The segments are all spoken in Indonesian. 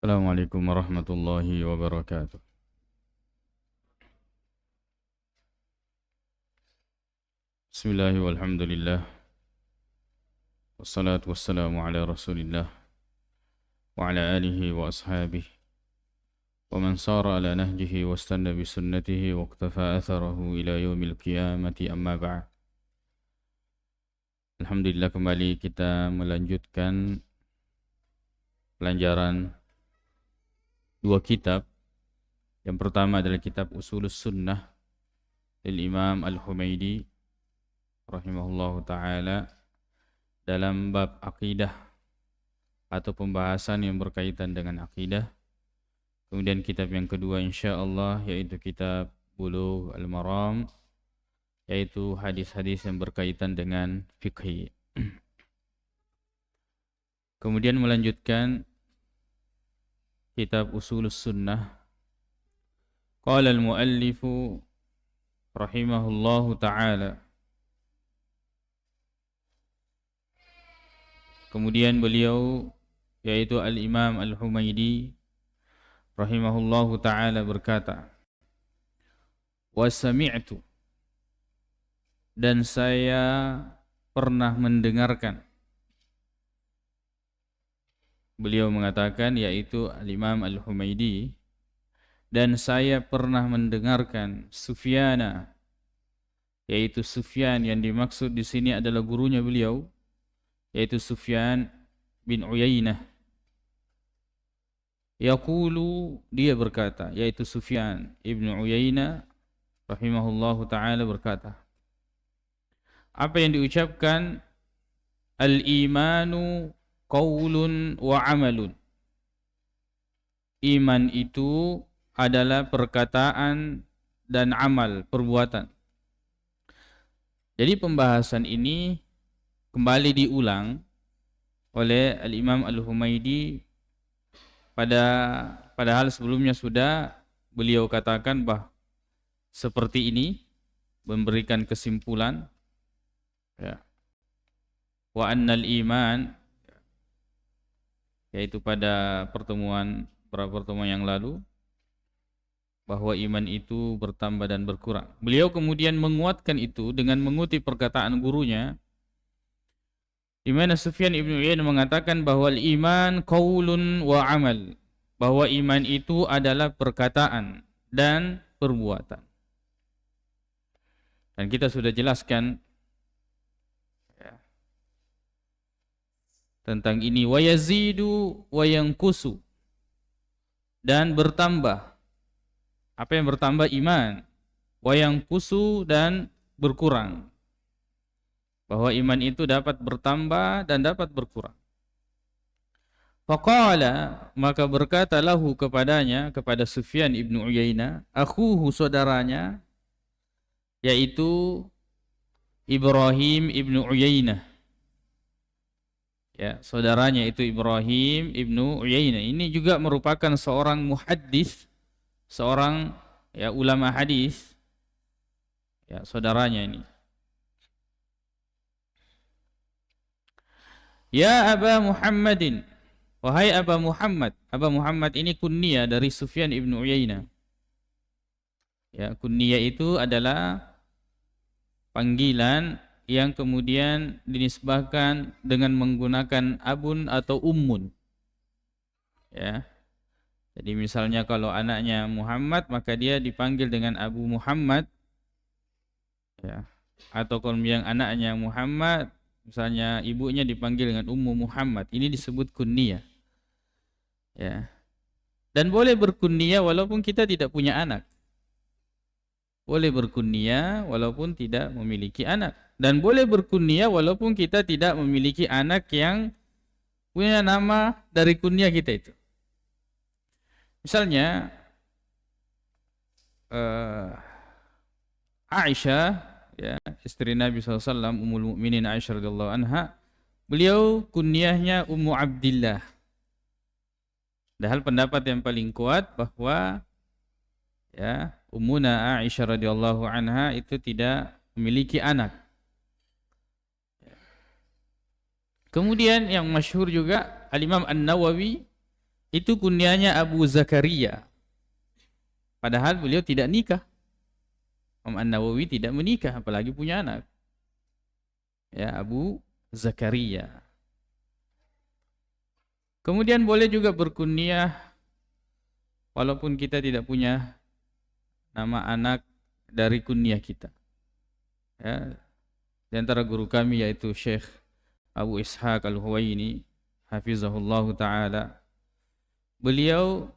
Assalamualaikum warahmatullahi wabarakatuh. Bismillahi walhamdulillah. Wassalatu wassalamu ala rasulillah wa ala alihi wa ashabihi wa man sara ala nahjihi wa istanna bi sunnatihi wa iqtafa atharahu ila yaumil qiyamati amma ba'd. Alhamdulillah, kembali kita melanjutkan pelajaran dua kitab. Yang pertama adalah kitab Ushulus Sunnah dari Imam Al-Humaidi rahimahullahu ta'ala dalam bab akidah atau pembahasan yang berkaitan dengan akidah. Kemudian kitab yang kedua insyaallah yaitu kitab Bulughul Maram, yaitu hadis-hadis yang berkaitan dengan fikih. Kemudian melanjutkan kitab Ushulus Sunnah. Qala al-muallifu rahimahullahu ta'ala. Kemudian beliau yaitu Al-Imam Al-Humaidi rahimahullahu ta'ala berkata, wa sami'tu, dan saya pernah mendengarkan. Beliau mengatakan yaitu Al-Imam Al-Humaidi, dan saya pernah mendengarkan Sufyana, yaitu Sufyan yang dimaksud di sini adalah gurunya beliau, yaitu Sufyan bin Uyainah. Yaqulu, dia berkata, yaitu Sufyan ibn Uyainah rahimahullahu ta'ala berkata, apa yang diucapkan? Al-imanu qaulun wa amalun. Iman itu adalah perkataan dan amal, perbuatan. Jadi pembahasan ini kembali diulang oleh Al-Imam Al-Humaidi. Padahal sebelumnya sudah beliau katakan seperti ini, memberikan kesimpulan, ya. Wa annal iman, yaitu pada beberapa pertemuan yang lalu, bahwa iman itu bertambah dan berkurang. Beliau kemudian menguatkan itu dengan mengutip perkataan gurunya, di mana Sufyan ibn Uyainah mengatakan bahwa iman qaulun wa amal, bahwa iman itu adalah perkataan dan perbuatan. Dan kita sudah jelaskan tentang ini, wa yazidu wa yanqusu, dan bertambah. Apa yang bertambah? Iman. Wa yanqusu, dan berkurang. Bahwa iman itu dapat bertambah dan dapat berkurang. Faqala, maka berkata lahu kepadanya, kepada Sufyan ibn Uyainah, akhuhu, saudaranya, yaitu Ibrahim ibn Uyainah. Ya, saudaranya itu Ibrahim ibnu Uyainah. Ini juga merupakan seorang muhaddis, seorang ulama hadis. Ya, saudaranya ini. Ya Aba Muhammadin, wahai Aba Muhammad. Aba Muhammad ini kunyah dari Sufyan ibnu Uyainah. Ya, kunyah itu adalah panggilan yang kemudian dinisbahkan dengan menggunakan abun atau ummun. Ya. Jadi misalnya kalau anaknya Muhammad, maka dia dipanggil dengan Abu Muhammad. Ya. Atau kalau yang anaknya Muhammad, misalnya ibunya dipanggil dengan Ummu Muhammad. Ini disebut kunyah. Ya. Dan boleh berkunyah walaupun kita tidak punya anak. Boleh berkunyah walaupun tidak memiliki anak. Dan boleh berkunyah walaupun kita tidak memiliki anak yang punya nama dari kunyah kita itu. Misalnya Aisyah, ya, istri Nabi SAW, Ummul Mukminin Aisyah radhiyallahu anha, beliau kunyahnya Ummu Abdillah. Padahal pendapat yang paling kuat bahwa ya, Ummuna Aisyah radhiyallahu anha itu tidak memiliki anak. Kemudian yang masyhur juga Al-Imam An-Nawawi itu kunyahnya Abu Zakaria. Padahal beliau tidak nikah. Imam An-Nawawi tidak menikah, apalagi punya anak. Ya, Abu Zakaria. Kemudian boleh juga berkunyah walaupun kita tidak punya nama anak dari kunyah kita. Ya, di antara guru kami yaitu Syekh Abu Ishaq Al-Huwaini, hafizahullah ta'ala. Beliau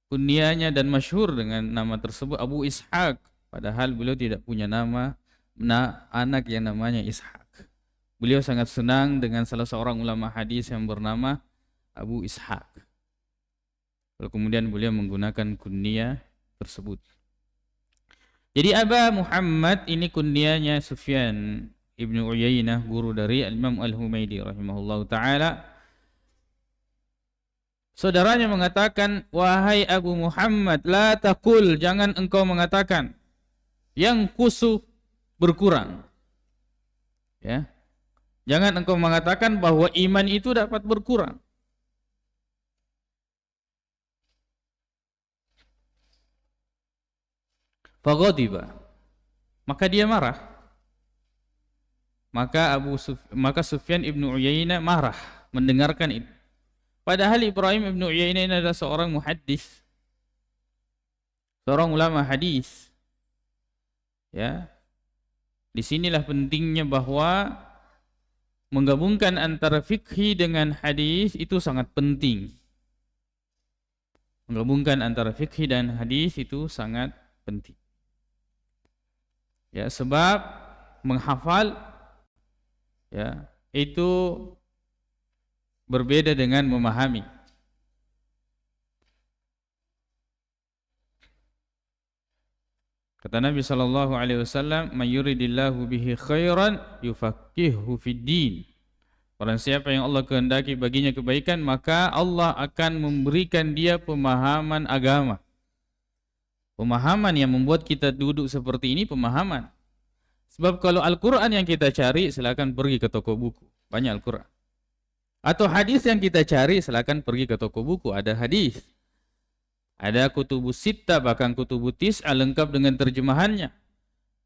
kunyahnya dan masyhur dengan nama tersebut Abu Ishaq, padahal beliau tidak punya nama anak yang namanya Ishaq. Beliau sangat senang dengan salah seorang ulama hadis yang bernama Abu Ishaq. Lalu kemudian beliau menggunakan kunyah tersebut. Jadi Aba Muhammad ini kunyahnya Sufyan Ibnu Uyainah, guru dari Imam Al-Humaidi rahimahullahu taala. Saudaranya mengatakan, wahai Abu Muhammad, la taqul, jangan engkau mengatakan yang kusu berkurang. Ya. Jangan engkau mengatakan bahwa iman itu dapat berkurang. Faghadiba, maka dia marah. Maka Sufyan Ibnu Uyainah marah mendengarkan itu. Padahal Ibrahim Ibnu Uyainah adalah seorang muhaddis, seorang ulama hadis. Ya. Disinilah pentingnya bahwa menggabungkan antara fikih dengan hadis itu sangat penting. Menggabungkan antara fikih dan hadis itu sangat penting. Ya, sebab menghafal ya itu berbeda dengan memahami. Kata Nabi sallallahu alaihi wasallam, "May yuridillahu bihi khairan yufaqihuhu fid din." Barang siapa yang Allah kehendaki baginya kebaikan, maka Allah akan memberikan dia pemahaman agama. Pemahaman yang membuat kita duduk seperti ini, pemahaman. Sebab kalau Al-Quran yang kita cari, silakan pergi ke toko buku, banyak Al-Quran. Atau hadis yang kita cari, silakan pergi ke toko buku, ada hadis. Ada kutubus sittah, bahkan kutubus tis'ah lengkap dengan terjemahannya.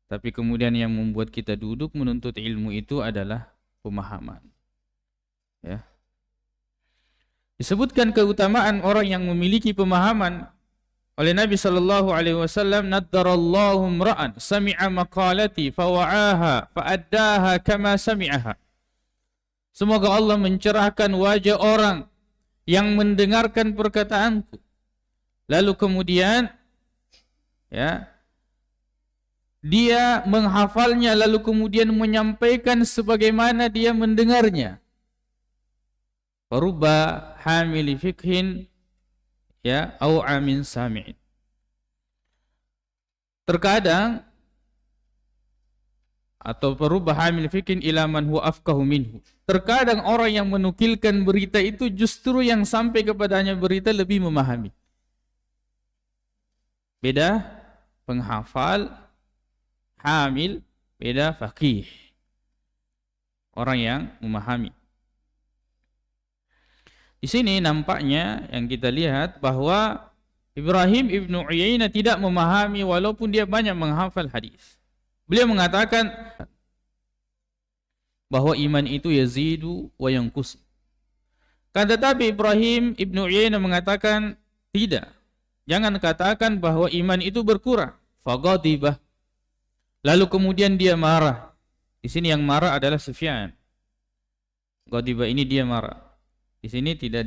Tapi kemudian yang membuat kita duduk menuntut ilmu itu adalah pemahaman. Ya. Disebutkan keutamaan orang yang memiliki pemahaman oleh Nabi sallallahu alaihi wasallam, naddarallahu imra'an sami'a maqalati fawa'aha fa'addaha kama sami'aha. Semoga Allah mencerahkan wajah orang yang mendengarkan perkataanku, lalu kemudian ya dia menghafalnya, lalu kemudian menyampaikan sebagaimana dia mendengarnya. Farubba hamili fikhin ya au amin sami'in. Terkadang atau farubba hamil fikhin ila man huwa afqahu minhu. Terkadang orang yang menukilkan berita itu justru yang sampai kepadanya berita lebih memahami. Beda penghafal, hamil, beda faqih. Orang yang memahami. Di sini nampaknya yang kita lihat bahwa Ibrahim Ibnu Uyainah tidak memahami walaupun dia banyak menghafal hadis. Beliau mengatakan bahwa iman itu yazidu wa yanqus. Kan tetapi Ibrahim Ibnu Uyainah mengatakan tidak. Jangan katakan bahwa iman itu berkurang. Faghadibah. Lalu kemudian dia marah. Di sini yang marah adalah Sufyan. Ghadibah ini dia marah. Di sini tidak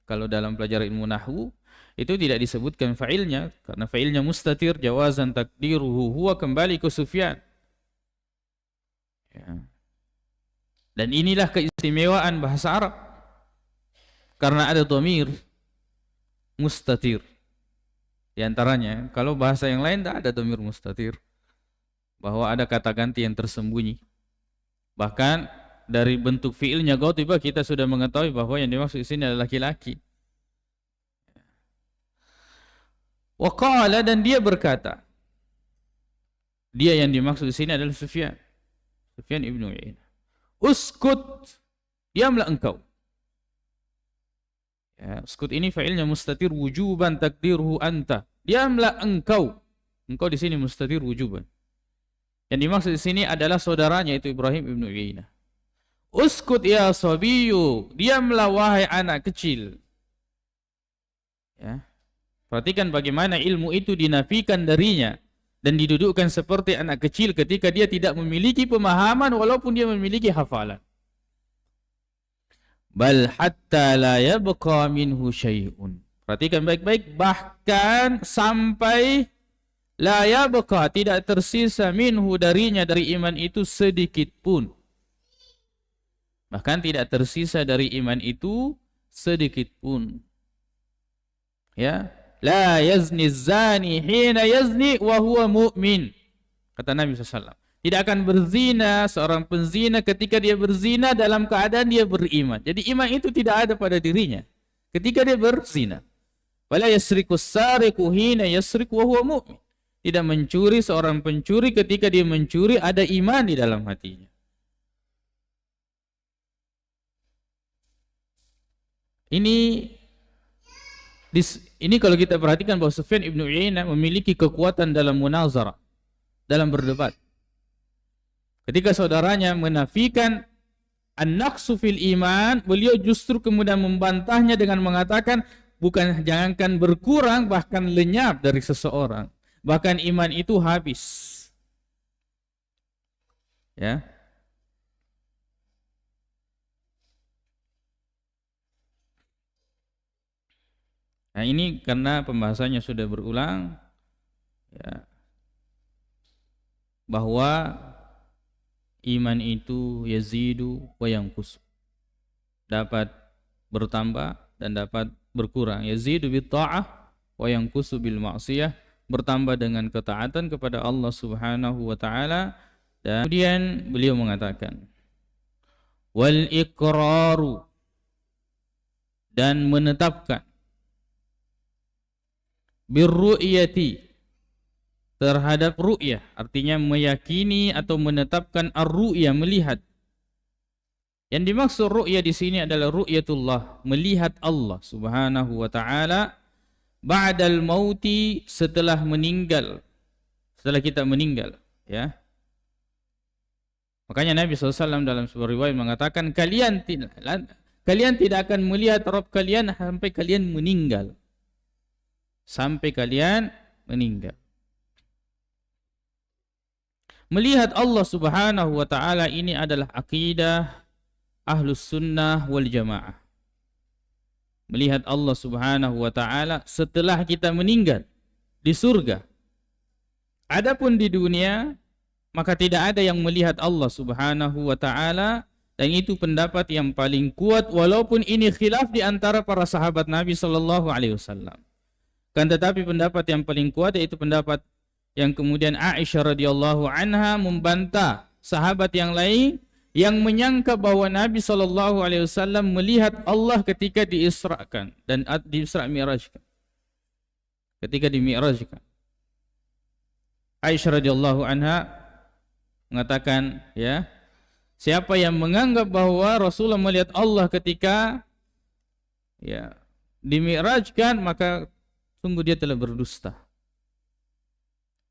kalau dalam pelajaran ilmu nahwu itu tidak disebutkan fa'ilnya karena fa'ilnya mustatir, jawazan takdiruhu huwa, kembali ke Sufyan. Ya. Dan inilah keistimewaan bahasa Arab. Karena ada dhamir mustatir. Di antaranya, kalau bahasa yang lain tidak ada dhamir mustatir. Bahwa ada kata ganti yang tersembunyi. Bahkan dari bentuk fiilnya ghadiba kita sudah mengetahui bahwa yang dimaksud di sini adalah laki-laki. Wa qala, dan dia berkata. Dia yang dimaksud di sini adalah Sufyan. Sufyan Ibnu Uyainah. Uskut, diamlah engkau. Ya, uskut ini fa'ilnya mustatir wujuban takdiruhu anta. Diamlah engkau. Engkau di sini mustatir wujuban. Yang dimaksud di sini adalah saudaranya itu Ibrahim ibnu Uyainah. Uskut ya sabiyu, diamlah wahai anak kecil. Ya. Perhatikan bagaimana ilmu itu dinafikan darinya dan didudukkan seperti anak kecil ketika dia tidak memiliki pemahaman walaupun dia memiliki hafalan. Bal hatta la yabqa minhu syai'un. Perhatikan baik-baik, bahkan sampai la yabqa, tidak tersisa minhu darinya, dari iman itu sedikit pun. Bahkan tidak tersisa dari iman itu sedikit pun. Ya, la yazni zani hina yazni wa huwa mu'min. Kata Nabi SAW. Tidak akan berzina seorang penzina ketika dia berzina dalam keadaan dia beriman. Jadi iman itu tidak ada pada dirinya ketika dia berzina. Wala yasriku sariqu hina yasriku wa huwa mu'min. Tidak mencuri seorang pencuri ketika dia mencuri ada iman di dalam hatinya. Ini kalau kita perhatikan bahwa Sufyan ibnu Uyainah memiliki kekuatan dalam munazarah, dalam berdebat. Ketika saudaranya menafikan an-naqsu fil iman, beliau justru kemudian membantahnya dengan mengatakan bukan, jangankan berkurang, bahkan lenyap dari seseorang. Bahkan iman itu habis. Ya. Nah, ini karena pembahasannya sudah berulang, ya, bahwa iman itu yazidu wa yanqus, dapat bertambah dan dapat berkurang. Yazidu bit ta'ah wa yanqusu bil ma'siyah, bertambah dengan ketaatan kepada Allah Subhanahu wa taala. Dan kemudian beliau mengatakan wal iqraru, dan menetapkan, birru'yati, terhadap ru'yah, artinya meyakini atau menetapkan ar-ru'yah, melihat. Yang dimaksud ru'yah di sini adalah ru'yatullah, melihat Allah Subhanahu wa taala ba'dal mauti, setelah meninggal, setelah kita meninggal, ya. Makanya Nabi SAW dalam sebuah riwayat mengatakan kalian tidak akan melihat Rabb kalian sampai kalian meninggal. Sampai kalian meninggal. Melihat Allah Subhanahu wa taala ini adalah akidah Ahlus Sunnah wal Jamaah. Melihat Allah Subhanahu wa taala setelah kita meninggal di surga. Adapun di dunia, maka tidak ada yang melihat Allah Subhanahu wa taala, dan itu pendapat yang paling kuat walaupun ini khilaf di antara para sahabat Nabi sallallahu alaihi wasallam. Kan tetapi pendapat yang paling kuat yaitu pendapat yang kemudian Aisyah radhiyallahu anha membantah sahabat yang lain yang menyangka bahwa Nabi sallallahu alaihi wasallam melihat Allah ketika diisrakan dan diisra mi'rajkan. Ketika dimi'rajkan. Aisyah radhiyallahu anha mengatakan, ya, siapa yang menganggap bahwa Rasulullah melihat Allah ketika, ya, dimi'rajkan, maka sungguh dia telah berdusta.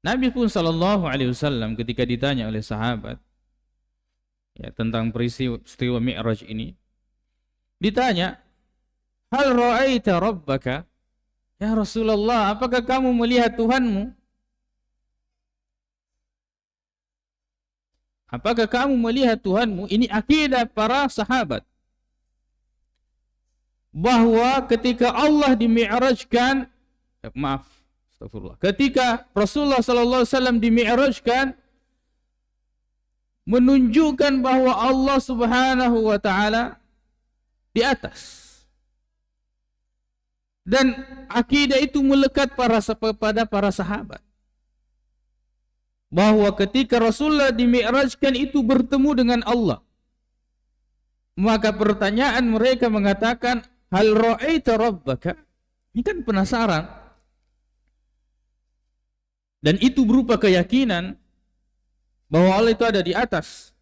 Nabi pun sallallahu alaihi wasallam ketika ditanya oleh sahabat, ya, tentang peristiwa Mi'raj ini, ditanya, hal ra'aita rabbaka? Ya Rasulullah, apakah kamu melihat Tuhanmu? Apakah kamu melihat Tuhanmu? Ini akidah para sahabat, bahwa ketika Allah dimi'rajkan, astagfirullah, ketika Rasulullah sallallahu alaihi wasallam dimi'rajkan, menunjukkan bahwa Allah Subhanahu wa taala di atas. Dan akidah itu melekat pada para sahabat, bahwa ketika Rasulullah dimi'rajkan itu bertemu dengan Allah. Maka pertanyaan mereka mengatakan, hal ra'aita rabbaka? Ini kan penasaran. Dan itu berupa keyakinan bahwa Allah itu ada di atas.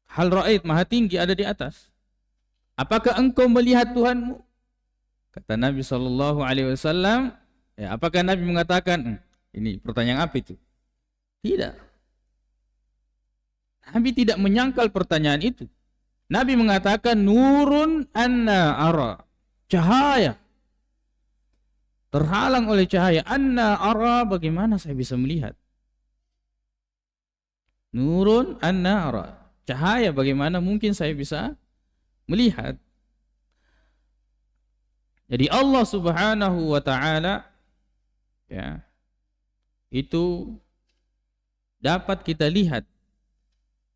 Hal ra'ait, maha tinggi, ada di atas. apakah engkau melihat Tuhanmu? Kata Nabi SAW, ya, apakah Nabi mengatakan, ini pertanyaan apa itu? Tidak. Nabi tidak menyangkal pertanyaan itu. Nabi mengatakan, nurun anna ara, cahaya. Terhalang oleh cahaya. Anna ara, bagaimana saya bisa melihat? Nurun anna ara, cahaya, bagaimana mungkin saya bisa melihat? Jadi Allah Subhanahu wa taala, ya, itu dapat kita lihat.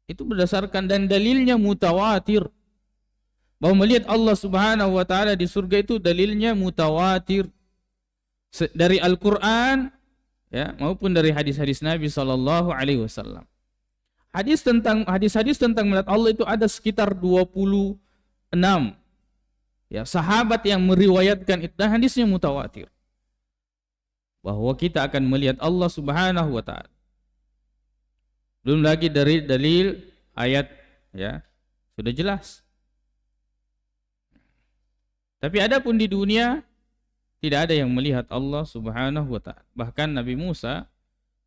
Itu berdasarkan dan dalilnya mutawatir. Bahwa melihat Allah Subhanahu wa taala di surga itu dalilnya mutawatir. Dari Al-Qur'an, ya, maupun dari hadis-hadis Nabi sallallahu alaihi wasallam. Hadis-hadis tentang melihat Allah itu ada sekitar 26. Ya, sahabat yang meriwayatkan itu, dan hadisnya mutawatir. Bahwa kita akan melihat Allah Subhanahu wa taala. Belum lagi dari dalil ayat, ya, sudah jelas. Tapi adapun di dunia tidak ada yang melihat Allah Subhanahu wa taala. Bahkan Nabi Musa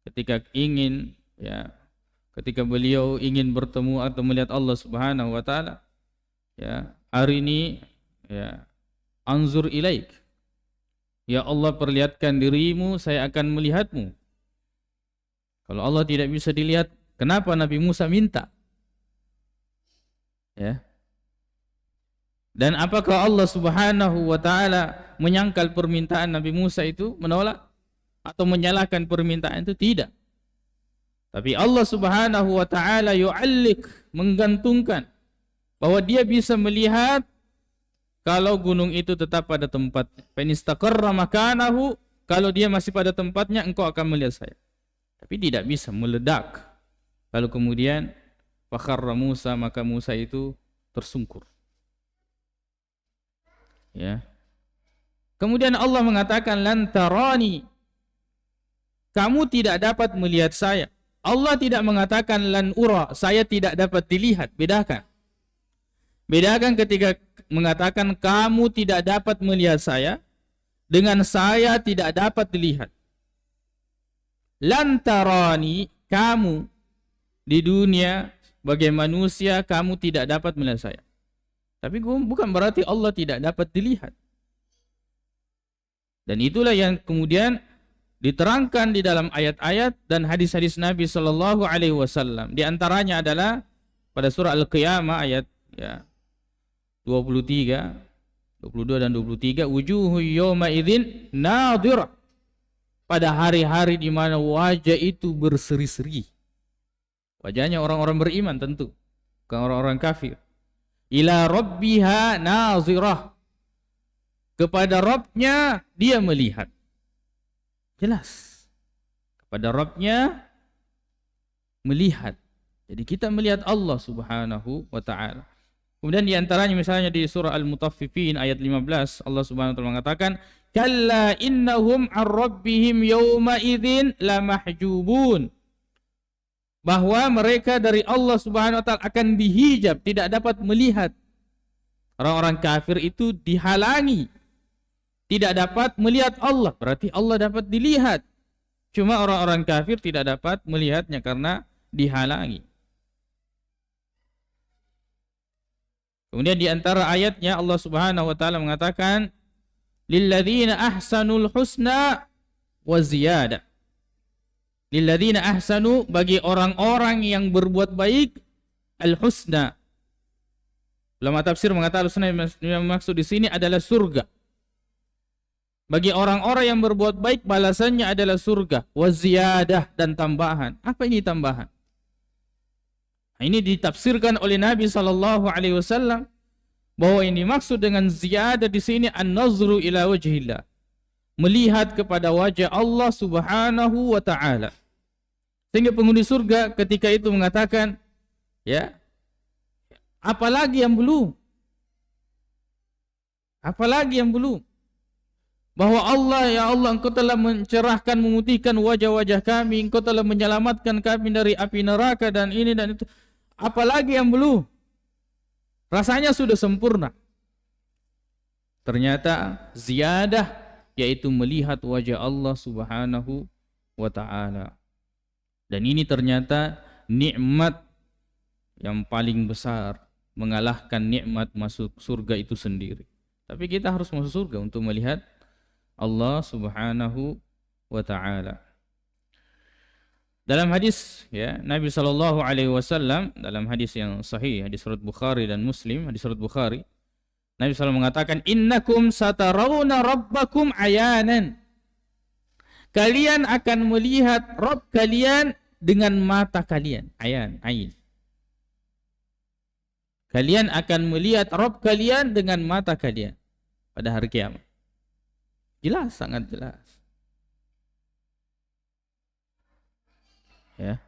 ketika beliau ingin bertemu atau melihat Allah Subhanahu wa taala, ya, arini, ya, anzur ilaik. Ya Allah, perlihatkan dirimu, saya akan melihatmu. Kalau Allah tidak bisa dilihat, kenapa Nabi Musa minta? Ya. Dan apakah Allah Subhanahu wa taala menyangkal permintaan Nabi Musa itu, menolak atau menyalahkan permintaan itu? Tidak. Tapi Allah Subhanahu wa taala yu'allik, menggantungkan bahwa dia bisa melihat kalau gunung itu tetap pada tempatnya. Fa in istaqarra makanahu, kalau dia masih pada tempatnya engkau akan melihat saya. Tapi tidak bisa meledak. Lalu kemudian fakharra Musa, maka Musa itu tersungkur. Ya. Kemudian Allah mengatakan lan tarani, kamu tidak dapat melihat saya. Allah tidak mengatakan lan ura, saya tidak dapat dilihat. Bedakan. Bedakan ketika mengatakan kamu tidak dapat melihat saya dengan saya tidak dapat dilihat. Lan tarani, kamu di dunia sebagai manusia kamu tidak dapat melihat saya. Tapi bukan berarti Allah tidak dapat dilihat. Dan itulah yang kemudian diterangkan di dalam ayat-ayat dan hadis-hadis Nabi sallallahu alaihi wasallam. Di antaranya adalah pada surah Al-Qiyamah ayat, ya, 23, 22 dan 23, wujuhu yawma idzin nadhirah. Pada hari-hari di mana wajah itu berseri-seri. Wajahnya orang-orang beriman tentu, bukan orang-orang kafir. Ila rabbiha nazirah, kepada Rabbnya dia melihat. Jelas, kepada Rabbnya melihat. Jadi kita melihat Allah Subhanahu wa ta'ala. Kemudian diantaranya misalnya di surah Al-Mutaffifin ayat 15, Allah Subhanahu wa ta'ala mengatakan, kalla innahum an rabbihim yawma idzin lamahjubun, bahwa mereka dari Allah Subhanahu wa ta'ala akan dihijab, tidak dapat melihat. Orang-orang kafir itu dihalangi, tidak dapat melihat Allah, berarti Allah dapat dilihat. Cuma orang-orang kafir tidak dapat melihatnya karena dihalangi. Kemudian di antara ayatnya Allah Subhanahu wa ta'ala mengatakan, lilladzina ahsanul husna wa ziyadah. Lilladzina ahsanu, bagi orang-orang yang berbuat baik, al-husna. Ulama tafsir mengatakan al-husna yang maksud di sini adalah surga. Bagi orang-orang yang berbuat baik, balasannya adalah surga, wa ziyadah, dan tambahan. Apa ini tambahan? Nah, ini ditafsirkan oleh Nabi sallallahu alaihi wasallam bahwa ini maksud dengan ziyadah di sini an-nazru ila wajhillah, melihat kepada wajah Allah Subhanahu wa ta'ala. Sehingga penghuni surga ketika itu mengatakan, ya, apalagi yang belum? Apalagi yang belum? Bahwa Allah, ya Allah, Engkau telah mencerahkan, memutihkan wajah-wajah kami, Engkau telah menyelamatkan kami dari api neraka dan ini dan itu. Apalagi yang belum? Rasanya sudah sempurna. ternyata ziyadah, yaitu melihat wajah Allah Subhanahu wa ta'ala. Dan ini ternyata nikmat yang paling besar, mengalahkan nikmat masuk surga itu sendiri. Tapi kita harus masuk surga untuk melihat Allah Subhanahu wa ta'ala. Dalam hadis ya, Nabi SAW dalam hadis yang sahih, hadis surat Bukhari dan Muslim, hadis surat Bukhari, Nabi SAW mengatakan, innakum satarawna rabbakum ayanan. Kalian akan melihat Rabb kalian dengan mata kalian. Ayan, ain. Kalian akan melihat Rabb kalian dengan mata kalian pada hari kiamat. Jelas, sangat jelas. Ya.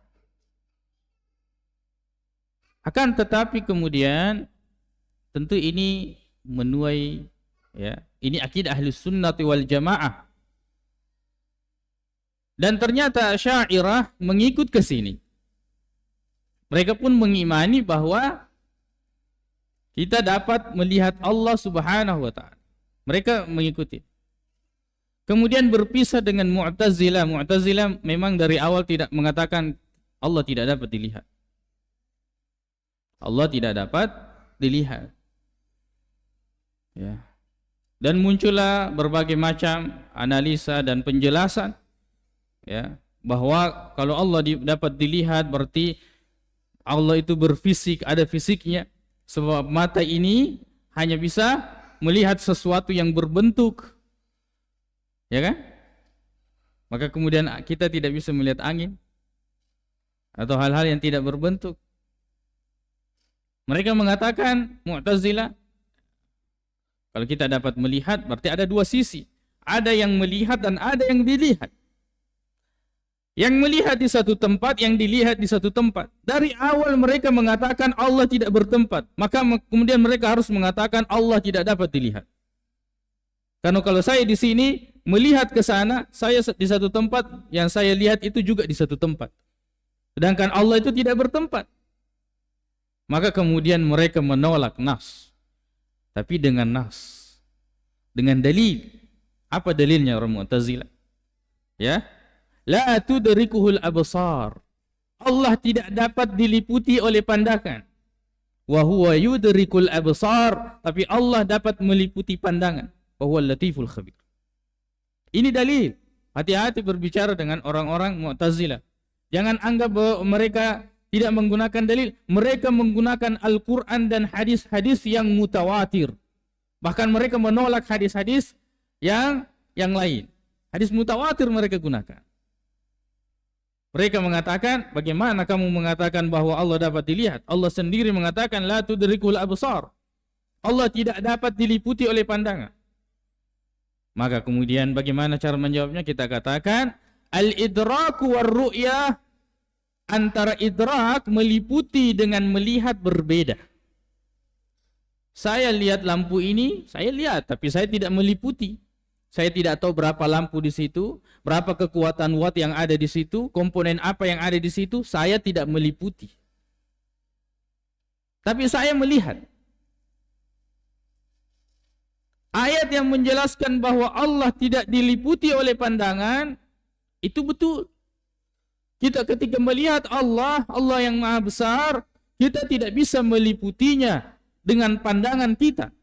Akan tetapi kemudian tentu ini menuai ya, ini akidah Ahlus Sunnati wal Jamaah. Dan ternyata Asy'ariyah mengikut ke sini. Mereka pun mengimani bahwa kita dapat melihat Allah Subhanahu wa ta'ala. Mereka mengikuti. Kemudian berpisah dengan Mu'tazilah. Mu'tazilah memang dari awal tidak mengatakan Allah tidak dapat dilihat. Allah tidak dapat dilihat. Ya. Dan muncullah berbagai macam analisa dan penjelasan ya, bahwa kalau Allah dapat dilihat berarti Allah itu berfisik, ada fisiknya. Sebab mata ini hanya bisa melihat sesuatu yang berbentuk. Ya kan? Maka kemudian kita tidak bisa melihat angin atau hal-hal yang tidak berbentuk. Mereka mengatakan, Mu'tazilah, kalau kita dapat melihat berarti ada dua sisi. Ada yang melihat dan ada yang dilihat. Yang melihat di satu tempat, yang dilihat di satu tempat. Dari awal mereka mengatakan Allah tidak bertempat. Maka kemudian mereka harus mengatakan Allah tidak dapat dilihat. Karena kalau saya di sini melihat ke sana, saya di satu tempat, yang saya lihat itu juga di satu tempat. Sedangkan Allah itu tidak bertempat. Maka kemudian mereka menolak nas. Tapi dengan nas. Dengan dalil. Apa dalilnya orang Mu'tazilah? Ya. La tudrikuhul absar. Allah tidak dapat diliputi oleh pandangan. Wa huwa yudrikul absar. Tapi Allah dapat meliputi pandangan. Wa huwal latiful khabir. Ini dalil. Hati-hati berbicara dengan orang-orang Mu'tazilah. Jangan anggap bahwa mereka tidak menggunakan dalil. Mereka menggunakan Al-Quran dan hadis-hadis yang mutawatir. Bahkan mereka menolak hadis-hadis yang lain. Hadis mutawatir mereka gunakan. Mereka mengatakan, bagaimana kamu mengatakan bahwa Allah dapat dilihat? Allah sendiri mengatakan, la tudrikul absar. Allah tidak dapat diliputi oleh pandangan. Maka kemudian bagaimana cara menjawabnya? Kita katakan al-idraku war-ru'yah, antara idrak meliputi dengan melihat berbeda. Saya lihat lampu ini, saya lihat tapi saya tidak meliputi. Saya tidak tahu berapa lampu di situ, berapa kekuatan watt yang ada di situ, komponen apa yang ada di situ, saya tidak meliputi. Tapi saya melihat. Ayat yang menjelaskan bahwa Allah tidak diliputi oleh pandangan, itu betul. Kita ketika melihat Allah, Allah yang maha besar, kita tidak bisa meliputinya dengan pandangan kita.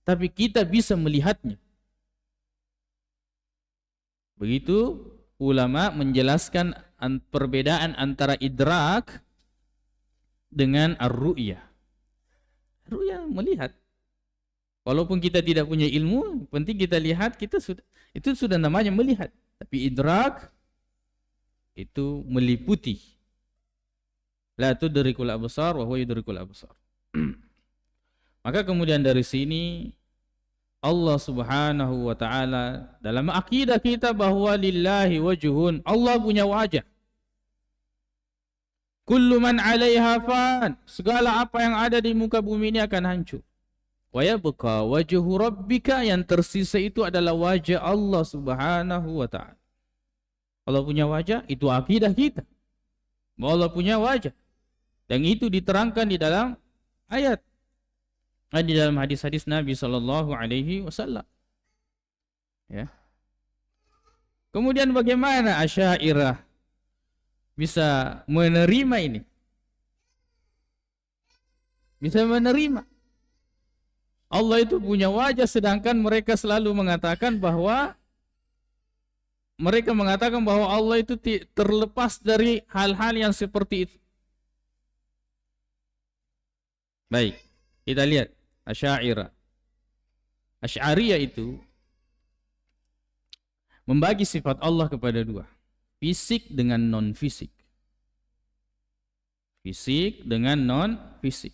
Tapi kita bisa melihatnya. Begitu ulama menjelaskan perbedaan antara idrak dengan ar-ru'yah. Ru'yah melihat. Walaupun kita tidak punya ilmu, penting kita lihat, itu sudah namanya melihat. Tapi idrak itu meliputi. La tudrikul absar wa huwa yudrikul absar. Maka kemudian dari sini Allah Subhanahu wa ta'ala dalam akidah kita bahwa lillahi wajhun, Allah punya wajah. Kullu man 'alaiha fan, segala apa yang ada di muka bumi ini akan hancur. Wa yabqa wajhu rabbika, yang tersisa itu adalah wajah Allah Subhanahu wa ta'ala. Allah punya wajah, itu akidah kita. Bahwa Allah punya wajah. Dan itu diterangkan di dalam ayat. Di dalam hadis-hadis Nabi sallallahu alaihi wasallam. Ya. Kemudian bagaimana Asy'ariyah bisa menerima ini? Bisa menerima Allah itu punya wajah, sedangkan mereka selalu mengatakan bahwa Allah itu terlepas dari hal-hal yang seperti itu. Baik, kita lihat Asy'ariyah itu membagi sifat Allah kepada dua, fisik dengan non-fisik. Fisik dengan non-fisik.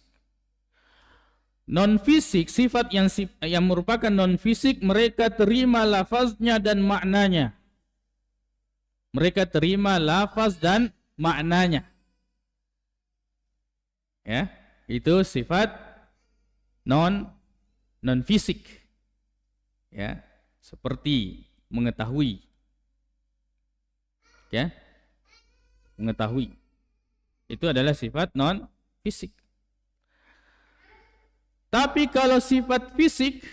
Non-fisik, sifat yang merupakan non-fisik, mereka terima lafaznya dan maknanya. Mereka terima lafaz dan maknanya. Ya, itu sifat non-fisik. Ya, seperti mengetahui. Ya. Mengetahui. Itu adalah sifat non-fisik. Tapi kalau sifat fisik,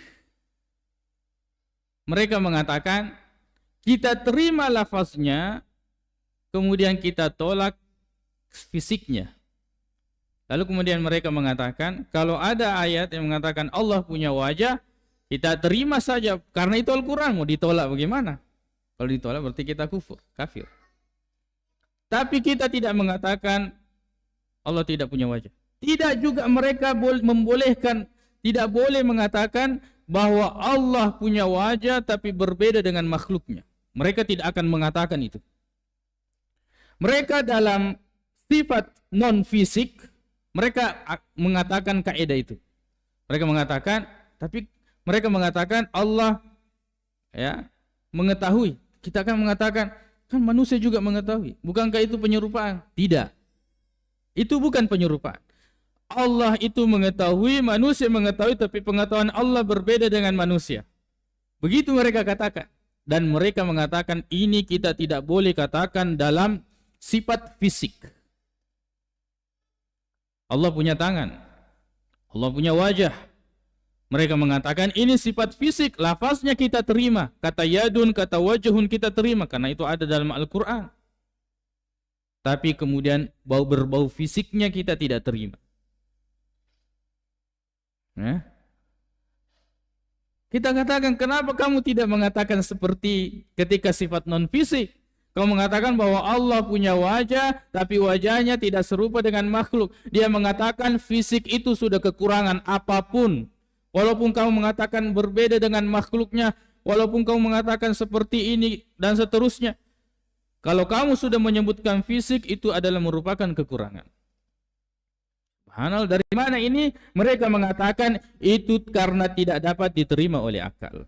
mereka mengatakan kita terima lafaznya, kemudian kita tolak fisiknya. Lalu kemudian mereka mengatakan kalau ada ayat yang mengatakan Allah punya wajah, kita terima saja karena itu Al-Quran, mau ditolak bagaimana? Kalau ditolak berarti kita kafir. Tapi kita tidak mengatakan Allah tidak punya wajah. Tidak juga mereka membolehkan, tidak boleh mengatakan bahwa Allah punya wajah tapi berbeda dengan makhluknya. Mereka tidak akan mengatakan itu. Mereka dalam sifat non-fisik, mereka mengatakan kaidah itu. Mereka mengatakan Allah ya mengetahui. Kita akan mengatakan kan manusia juga mengetahui. Bukankah itu penyerupaan? Tidak. Itu bukan penyerupaan. Allah itu mengetahui, manusia mengetahui, tapi pengetahuan Allah berbeda dengan manusia. Begitu mereka katakan. Dan mereka mengatakan ini kita tidak boleh katakan dalam sifat fisik. Allah punya tangan, Allah punya wajah. Mereka mengatakan ini sifat fisik, lafaznya kita terima. Kata yadun, kata wajhun kita terima, karena itu ada dalam Al-Quran. Tapi kemudian berbau fisiknya kita tidak terima. Kita katakan kenapa kamu tidak mengatakan seperti ketika sifat non-fisik? Kamu mengatakan bahwa Allah punya wajah, tapi wajahnya tidak serupa dengan makhluk. Dia mengatakan fisik itu sudah kekurangan apapun. Walaupun kamu mengatakan berbeda dengan makhluknya, walaupun kamu mengatakan seperti ini dan seterusnya. Kalau kamu sudah menyebutkan fisik, itu adalah merupakan kekurangan. Dari mana ini? Mereka mengatakan itu karena tidak dapat diterima oleh akal.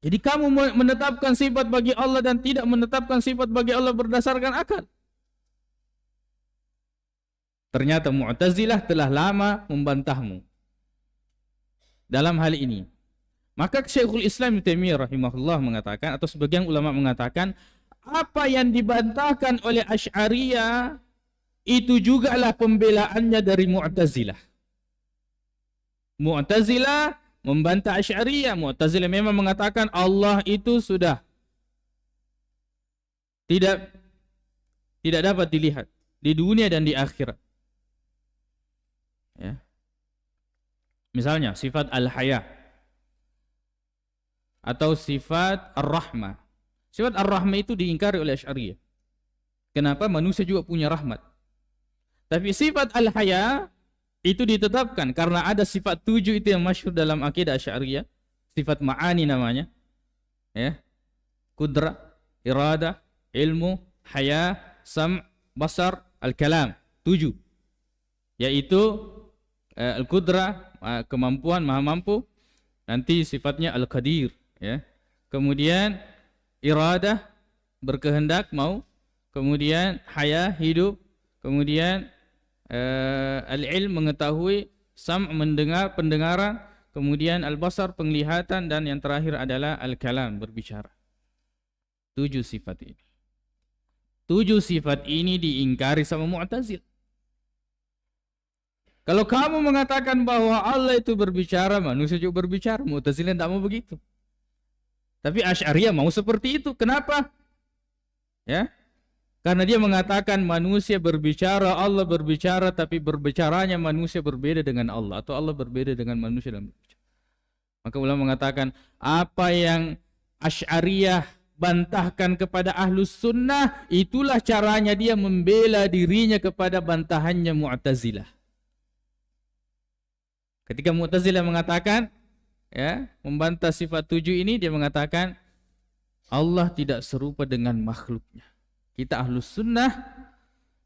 Jadi kamu menetapkan sifat bagi Allah dan tidak menetapkan sifat bagi Allah berdasarkan akal. Ternyata Mu'tazilah telah lama membantahmu dalam hal ini. Maka Syekhul Islam Ibnu Taimiyah rahimahullah mengatakan, atau sebagian ulama mengatakan, apa yang dibantahkan oleh Asy'ariyah itu jugalah pembelaannya dari Mu'tazilah. Mu'tazilah membantah Asy'ariyah. Mu'tazilah memang mengatakan Allah itu sudah tidak dapat dilihat di dunia dan di akhirat. Ya. Misalnya sifat al-haya atau sifat ar-rahmah. Sifat ar-rahmah itu diingkari oleh Asy'ariyah. Kenapa? Manusia juga punya rahmat. Tapi sifat al-haya itu ditetapkan karena ada sifat 7 itu yang masyhur dalam akidah Asy'ariyah. Sifat ma'ani namanya. Ya. Qudrah, iradah, ilmu, haya, sam', basar, al-kalam. 7. Yaitu al-qudrah, kemampuan, maha mampu. Nanti sifatnya al-qadir, ya. Kemudian iradah, berkehendak, mau. Kemudian haya, hidup. Kemudian al-ilm, mengetahui, sam' mendengar, pendengaran, kemudian al-basar, penglihatan, dan yang terakhir adalah al-kalam, berbicara. 7 sifat ini. 7 sifat ini diingkari sama Mu'tazilah. Kalau kamu mengatakan bahwa Allah itu berbicara, manusia juga berbicara. Mu'tazilah tidak mau begitu. Tapi Asy'ariyah mau seperti itu. Kenapa? Ya, karena dia mengatakan manusia berbicara, Allah berbicara, tapi berbicaranya manusia berbeda dengan Allah, atau Allah berbeda dengan manusia dalam berbicara. Maka ulama mengatakan apa yang Asy'ariyah bantahkan kepada Ahlus Sunnah, itulah caranya dia membela dirinya kepada bantahannya Mu'tazilah. Ketika Mu'tazilah mengatakan, ya, membantah sifat 7 ini, dia mengatakan Allah tidak serupa dengan makhluknya. Kita Ahlus Sunnah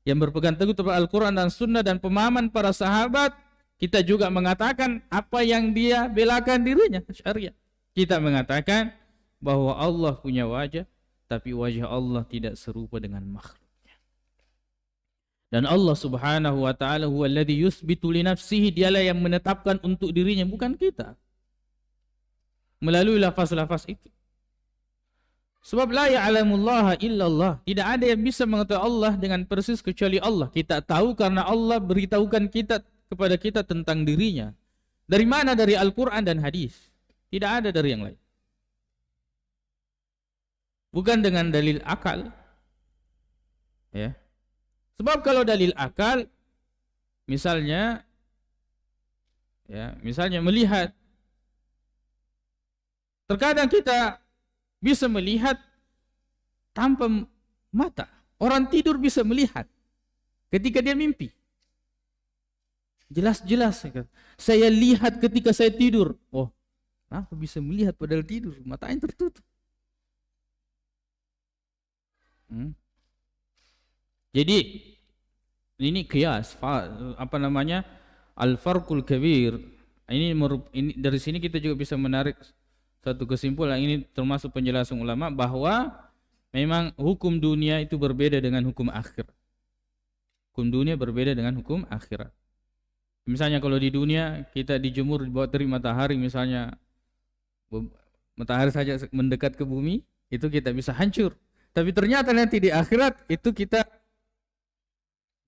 yang berpegang teguh terhadap Al-Quran dan Sunnah dan pemahaman para sahabat, kita juga mengatakan apa yang dia belakan dirinya, Asy'ariyah. Kita mengatakan bahwa Allah punya wajah, tapi wajah Allah tidak serupa dengan makhluknya. Dan Allah Subhanahu wa taala huwallazi yuthbitu li nafsihi, dialah yang menetapkan untuk dirinya, bukan kita. Melalui lafaz-lafaz itu. Sebab la ya'lamullaha illallah, tidak ada yang bisa mengetahui Allah dengan persis kecuali Allah. Kita tahu karena Allah beritahukan kepada kita tentang dirinya. Dari mana? Dari Al-Quran dan hadis. Tidak ada dari yang lain. Bukan dengan dalil akal. Ya. Sebab kalau dalil akal, misalnya, ya, misalnya melihat, terkadang kita bisa melihat tanpa mata. Orang tidur bisa melihat ketika dia mimpi. Jelas-jelas saya lihat ketika saya tidur. Oh, kenapa bisa melihat padahal tidur? Matanya tertutup. Jadi ini qiyas, apa namanya, al-farqul kabir. Ini dari sini kita juga bisa menarik satu kesimpulan. Ini termasuk penjelasan ulama bahwa memang hukum dunia itu berbeda dengan hukum akhirat. Hukum dunia berbeda dengan hukum akhirat. Misalnya kalau di dunia kita dijemur di bawah terik matahari, misalnya matahari saja mendekat ke bumi, itu kita bisa hancur. Tapi ternyata nanti di akhirat itu kita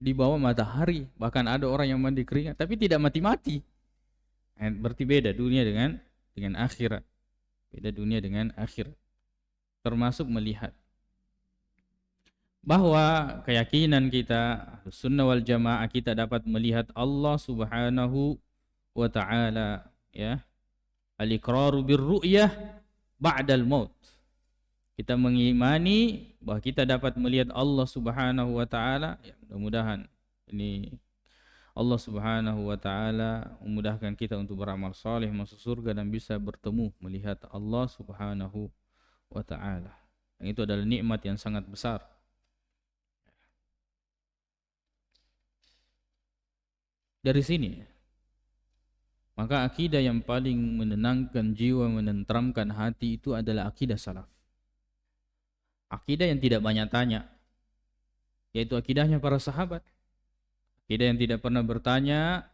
di bawah matahari, bahkan ada orang yang mandi keringat tapi tidak mati-mati. Berarti beda dunia dengan akhirat. Beda dunia dengan akhirat. Termasuk melihat bahwa keyakinan kita Sunnah wal Jamaah, kita dapat melihat Allah Subhanahu wa taala, ya. Al-iqraru birru'yah ba'dal maut. Kita mengimani bahwa kita dapat melihat Allah Subhanahu wa taala. Ya, mudah-mudahan ini Allah Subhanahu wa taala memudahkan kita untuk beramal saleh, masuk surga dan bisa bertemu melihat Allah Subhanahu wa taala. Yang itu adalah nikmat yang sangat besar. Dari sini, maka akidah yang paling menenangkan jiwa, menenteramkan hati itu adalah akidah salaf. Akidah yang tidak banyak tanya, yaitu akidahnya para sahabat. Akidah yang tidak pernah bertanya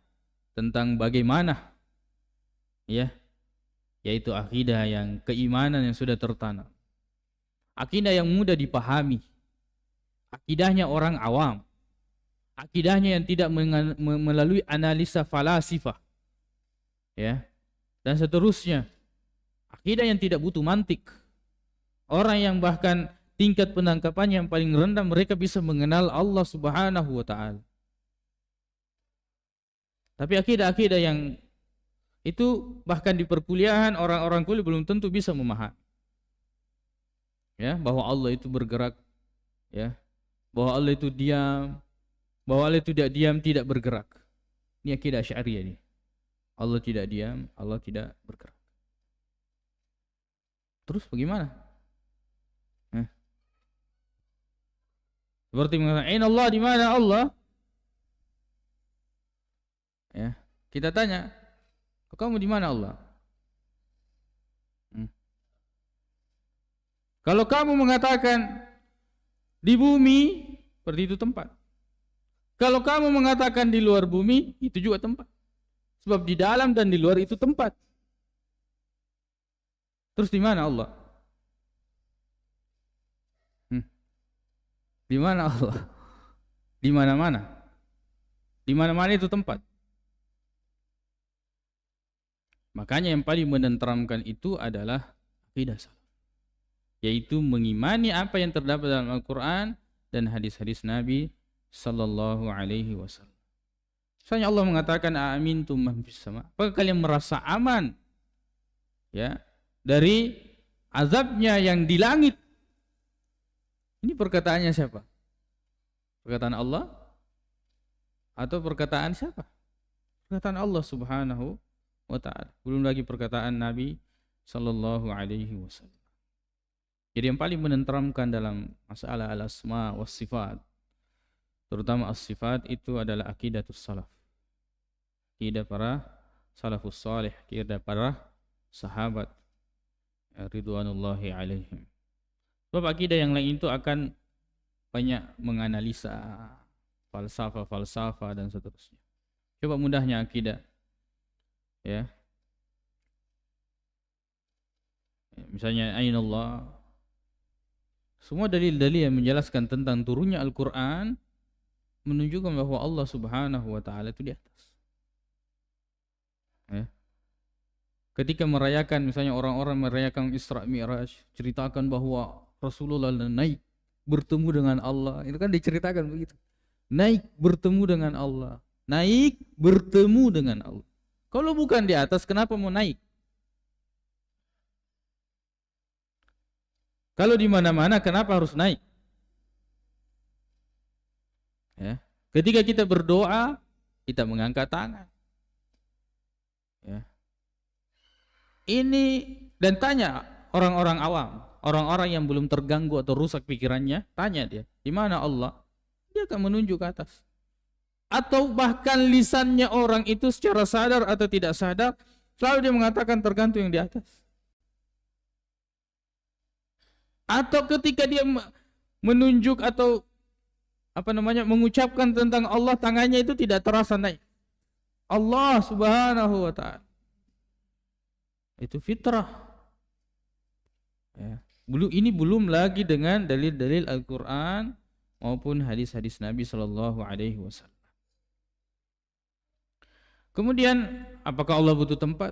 tentang bagaimana, ya, yaitu akidah yang keimanan yang sudah tertanam. Akidah yang mudah dipahami. Akidahnya orang awam. Akidahnya yang tidak melalui analisa falasifah, ya, dan seterusnya. Akidah yang tidak butuh mantik. Orang yang bahkan tingkat penangkapannya yang paling rendah, mereka bisa mengenal Allah Subhanahu wa taala. Tapi akidah-akidah yang itu bahkan di perkuliahan orang-orang kuliah belum tentu bisa memahami. Ya, bahwa Allah itu bergerak, ya. Bahwa Allah itu diam, bahwa Allah itu tidak diam, tidak bergerak. Ini akidah Asy'ariyah ini. Allah tidak diam, Allah tidak bergerak. Terus bagaimana? Seperti mengatakan, "Aina Allah?" Di mana Allah? Ya, kita tanya, "Kamu di mana Allah?" Kalau kamu mengatakan di bumi, seperti itu tempat. Kalau kamu mengatakan di luar bumi, itu juga tempat. Sebab di dalam dan di luar itu tempat. Terus di mana Allah? Di mana Allah? Di mana-mana. Di mana-mana itu tempat. Makanya yang paling menenteramkan itu adalah akidah salaf, yaitu mengimani apa yang terdapat dalam Al-Quran dan hadis-hadis Nabi sallallahu alaihi wasallam. Misalnya Allah mengatakan amintum man fis sama. Apakah kalian merasa aman ya dari azabnya yang di langit? Ini perkataannya siapa? Perkataan Allah atau perkataan siapa? Perkataan Allah Subhanahu wa ta'ala. Belum lagi perkataan Nabi sallallahu alaihi wasallam. Jadi yang paling menenteramkan dalam masalah al-asma was sifat, terutama as-sifat, itu adalah aqidatus salaf. Akidah para salafus salih, akidah para sahabat ridwanullahi alaihim. Sebab akidah yang lain itu akan banyak menganalisa falsafah dan seterusnya. Coba mudahnya akidah. Ya. Misalnya ainallah. Semua dalil-dalil yang menjelaskan tentang turunnya Al-Quran menunjukkan bahwa Allah Subhanahu wa ta'ala itu di atas. Ya. Ketika merayakan, misalnya orang-orang merayakan Isra Mi'raj, ceritakan bahwa Rasulullah naik bertemu dengan Allah. Itu kan diceritakan begitu. Naik bertemu dengan Allah. Naik bertemu dengan Allah. Kalau bukan di atas, kenapa mau naik? Kalau di mana-mana, kenapa harus naik? Ya. Ketika kita berdoa, kita mengangkat tangan. Ya. Ini, dan tanya orang-orang awam, orang-orang yang belum terganggu atau rusak pikirannya, tanya dia, di mana Allah? Dia akan menunjuk ke atas. Atau bahkan lisannya orang itu secara sadar atau tidak sadar, selalu dia mengatakan tergantung yang di atas. Atau ketika dia menunjuk atau mengucapkan tentang Allah, tangannya itu tidak terasa naik. Allah Subhanahu wa ta'ala. Itu fitrah. Ya. Ini belum lagi dengan dalil-dalil Al-Quran maupun hadis-hadis Nabi sallallahu alaihi wasallam. Kemudian, apakah Allah butuh tempat?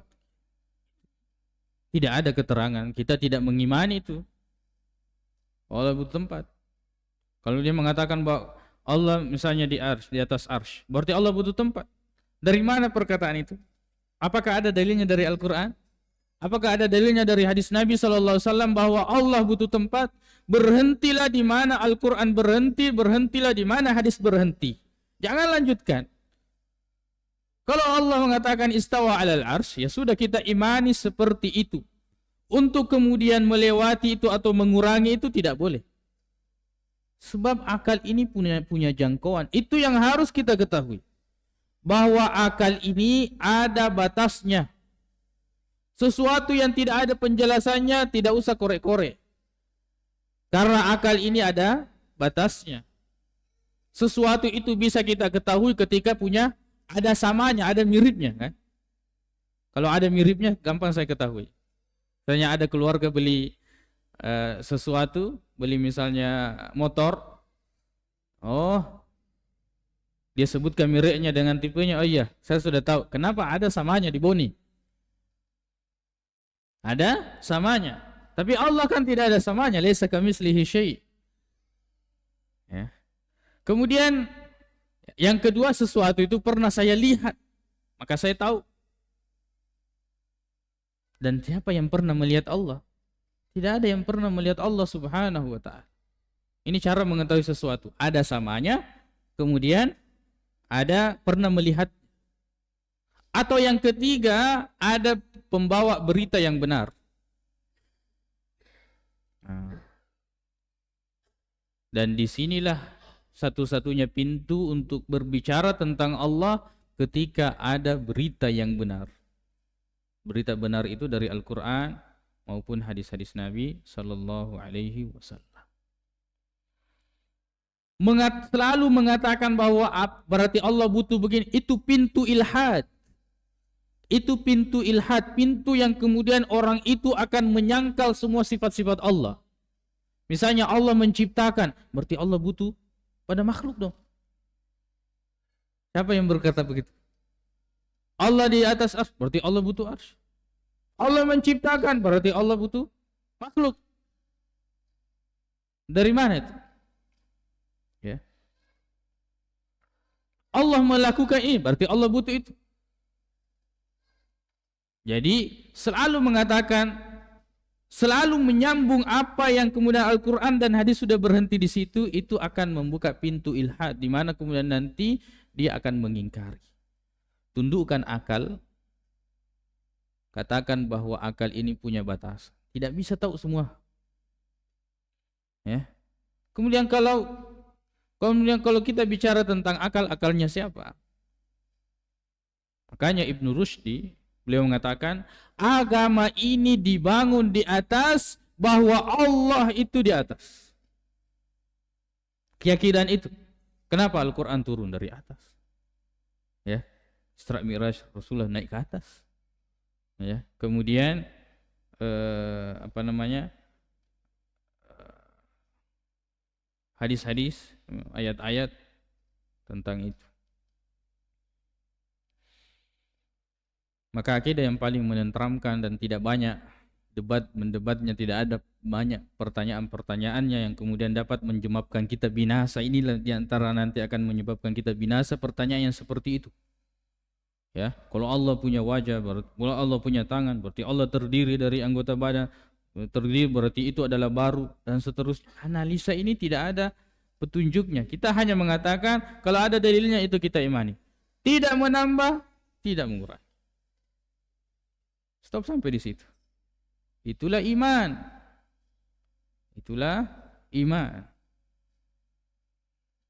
Tidak ada keterangan. Kita tidak mengimani itu. Allah butuh tempat. Kalau dia mengatakan bahwa Allah misalnya di atas arsy, berarti Allah butuh tempat. Dari mana perkataan itu? Apakah ada dalilnya dari Al-Quran? Apakah ada dalilnya dari hadis Nabi SAW bahwa Allah butuh tempat? Berhentilah di mana Al-Quran berhenti, berhentilah di mana hadis berhenti. Jangan lanjutkan. Kalau Allah mengatakan istawa alal arsy, ya sudah, kita imani seperti itu. Untuk kemudian melewati itu atau mengurangi itu tidak boleh. Sebab akal ini punya jangkauan. Itu yang harus kita ketahui. Bahwa akal ini ada batasnya. Sesuatu yang tidak ada penjelasannya tidak usah korek-korek. Karena akal ini ada batasnya. Sesuatu itu bisa kita ketahui ketika ada samanya, ada miripnya, kan? Kalau ada miripnya gampang saya ketahui. Misalnya ada keluarga beli sesuatu, beli misalnya motor. Oh, dia sebutkan mereknya dengan tipenya. Oh iya, saya sudah tahu. Kenapa ada samanya di bodi? Ada samanya. Tapi Allah kan tidak ada samanya. Laisa kamitslihi syai'. Ya. Kemudian yang kedua, sesuatu itu pernah saya lihat, maka saya tahu. Dan siapa yang pernah melihat Allah? Tidak ada yang pernah melihat Allah Subhanahu wa ta'ala. Ini cara mengetahui sesuatu. Ada samanya, kemudian ada pernah melihat. Atau yang ketiga, ada pembawa berita yang benar. Dan disinilah satu-satunya pintu untuk berbicara tentang Allah ketika ada berita yang benar. Berita benar itu dari Al-Quran maupun hadis-hadis Nabi sallallahu alaihi wasallam. Selalu mengatakan bahwa berarti Allah butuh begini, itu pintu ilhad. Itu pintu ilhad, pintu yang kemudian orang itu akan menyangkal semua sifat-sifat Allah. Misalnya Allah menciptakan, berarti Allah butuh pada makhluk dong. Siapa yang berkata begitu? Allah di atas arsy, berarti Allah butuh arsy. Allah menciptakan, berarti Allah butuh makhluk. Dari mana itu? Ya. Allah melakukan ini, berarti Allah butuh itu. Jadi selalu mengatakan, selalu menyambung apa yang kemudian Al-Quran dan hadis sudah berhenti di situ, itu akan membuka pintu ilhad, di mana kemudian nanti dia akan mengingkari. Tundukkan akal, katakan bahwa akal ini punya batas, tidak bisa tahu semua. Ya. Kemudian kalau kita bicara tentang akal, akalnya siapa? Makanya Ibnu Rushdi, beliau mengatakan, agama ini dibangun di atas bahwa Allah itu di atas. Keyakinan itu. Kenapa Al-Quran turun dari atas? Ya, Isra Mi'raj Rasulullah naik ke atas. Ya, kemudian hadis-hadis, ayat-ayat tentang itu. Maka akidah yang paling menenteramkan dan tidak banyak mendebatnya, tidak ada banyak pertanyaan-pertanyaannya yang kemudian dapat menjemapkan kita binasa. Inilah diantara nanti akan menyebabkan kita binasa, pertanyaan yang seperti itu. Ya, kalau Allah punya wajah, kalau Allah punya tangan, berarti Allah terdiri dari anggota badan, terdiri berarti itu adalah baru, dan seterusnya. Analisa ini tidak ada petunjuknya. Kita hanya mengatakan kalau ada dalilnya itu kita imani. Tidak menambah, tidak mengurangi. Stop sampai di situ. Itulah iman. Itulah iman.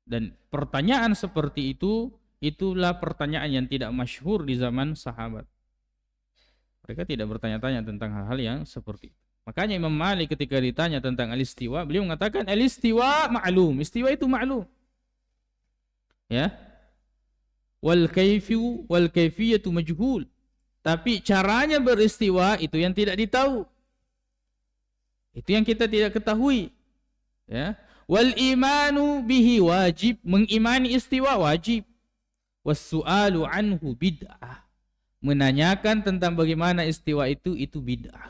Dan pertanyaan seperti itu, itulah pertanyaan yang tidak masyhur di zaman sahabat. Mereka tidak bertanya-tanya tentang hal-hal yang seperti itu. Makanya Imam Malik ketika ditanya tentang al-istiwa, beliau mengatakan al-istiwa ma'lum. Istiwa itu ma'lum. Ya. Wal kayfiyatu majhul. Tapi caranya beristiwa itu yang tidak ditahu. Itu yang kita tidak ketahui. Ya. Wal imanu bihi wajib, mengimani istiwa wajib. Was-su'alu anhu bid'ah. Menanyakan tentang bagaimana istiwa itu bid'ah.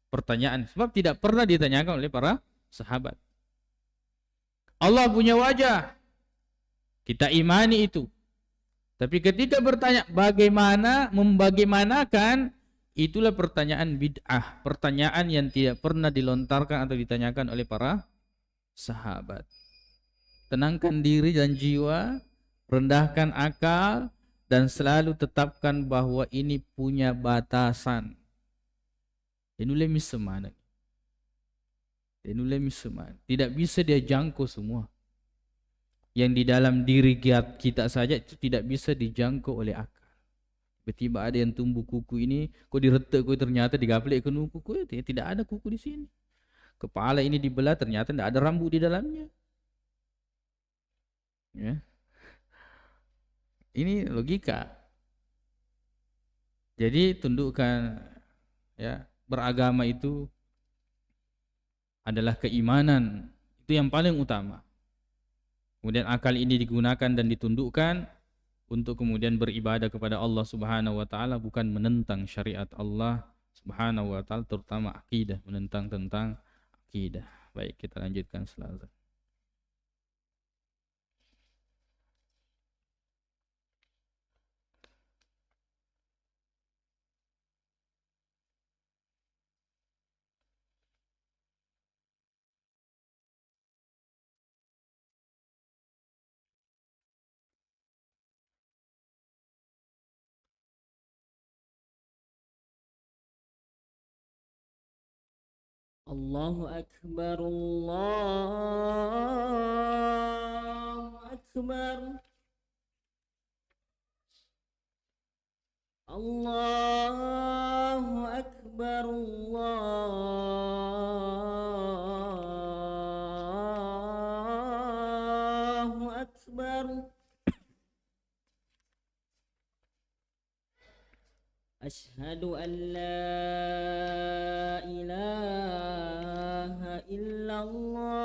Pertanyaan, sebab tidak pernah ditanyakan oleh para sahabat. Allah punya wajah. Kita imani itu. Tapi ketika bertanya bagaimana, membagaimanakan, itulah pertanyaan bid'ah, pertanyaan yang tidak pernah dilontarkan atau ditanyakan oleh para sahabat. Tenangkan diri dan jiwa, rendahkan akal, dan selalu tetapkan bahwa ini punya batasan. Tidak bisa dia jangkau semua. Yang di dalam diri kita saja itu tidak bisa dijangkau oleh akal. Tiba-tiba ada yang tumbuh kuku ini, kok diretek, kok ternyata digaplek ke kuku, ya tidak ada kuku di sini. Kepala ini dibelah, ternyata tidak ada rambut di dalamnya. Ya. Ini logika. Jadi tundukkan, ya, beragama itu adalah keimanan, itu yang paling utama. Kemudian akal ini digunakan dan ditundukkan untuk kemudian beribadah kepada Allah Subhanahu wa taala, bukan menentang syariat Allah Subhanahu wa taala, terutama akidah, menentang tentang akidah. Baik, kita lanjutkan selanjutnya. Allahu Akbar, Allahu Akbar, Allahu Akbar, Allahu Akbar. Asyhadu an la ilaha illallah.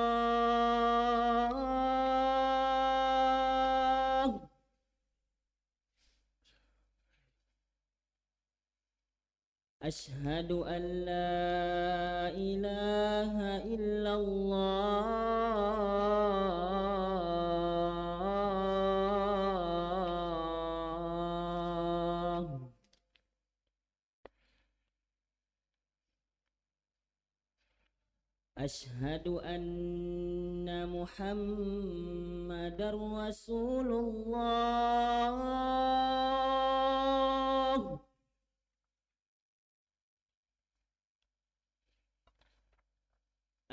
أشهد أن لا إله إلا الله أشهد أن محمد رسول الله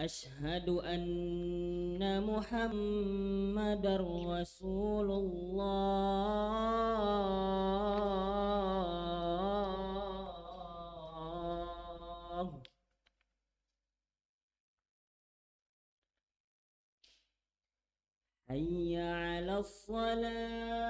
أشهد أن محمد رسول الله حي على الصلاة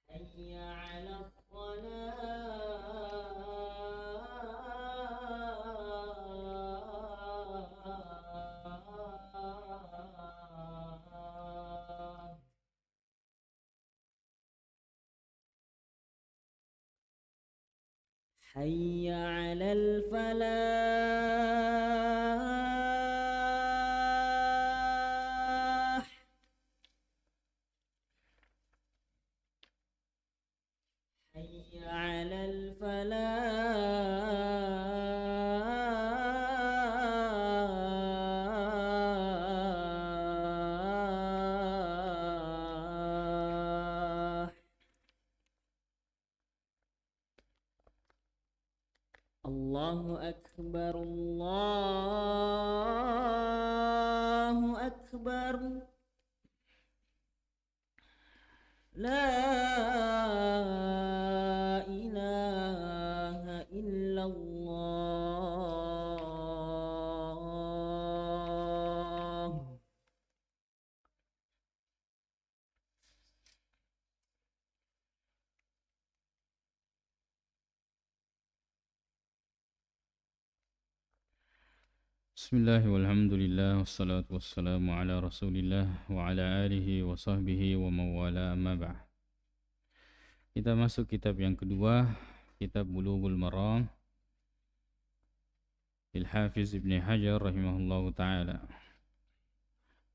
حي على الصلاة حي على الفلاح حي على الفلاح الله أكبر الله أكبر لا إله إلا الله Bismillah walhamdulillah wassalatu wassalamu ala rasulillah wa ala alihi wa sahbihi wa mawala amma ba'd. Kita masuk kitab yang kedua, kitab Bulughul Maram lil Hafiz Ibnu Hajar rahimahullahu ta'ala.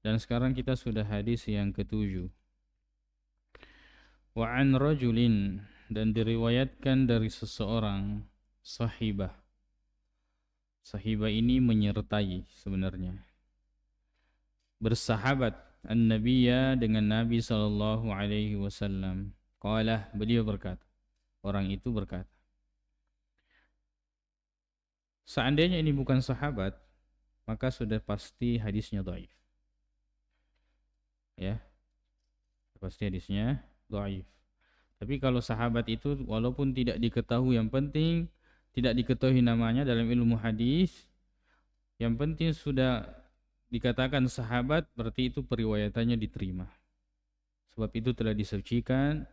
Dan sekarang kita sudah hadis yang ketujuh. Wa an rajulin, dan diriwayatkan dari seseorang sahibah. Sahibah ini menyertai sebenarnya, bersahabat an-nabiyya dengan Nabi sallallahu alaihi wasallam. Qala, beliau berkata, orang itu berkata, seandainya ini bukan sahabat, maka sudah pasti hadisnya dhaif. Ya, pasti hadisnya dhaif. Tapi kalau sahabat itu walaupun tidak diketahui, yang penting tidak diketahui namanya dalam ilmu hadis, yang penting sudah dikatakan sahabat, berarti itu periwayatannya diterima. Sebab itu telah disucikan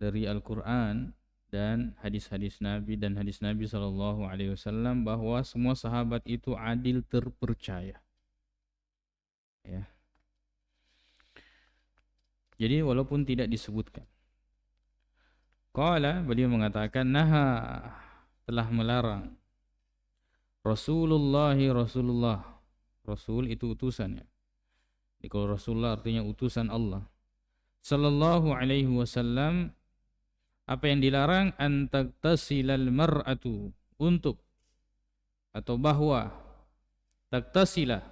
dari Al-Quran dan hadis-hadis Nabi dan hadis Nabi SAW bahwa semua sahabat itu adil, terpercaya. Ya. Jadi walaupun tidak disebutkan. Qala, beliau mengatakan, naha, telah melarang Rasulullah, Rasul itu utusannya. Jadi kalau Rasulullah artinya utusan Allah sallallahu alaihi wasallam. Apa yang dilarang? An taktasilal mar'atu, untuk atau bahwa taktasila,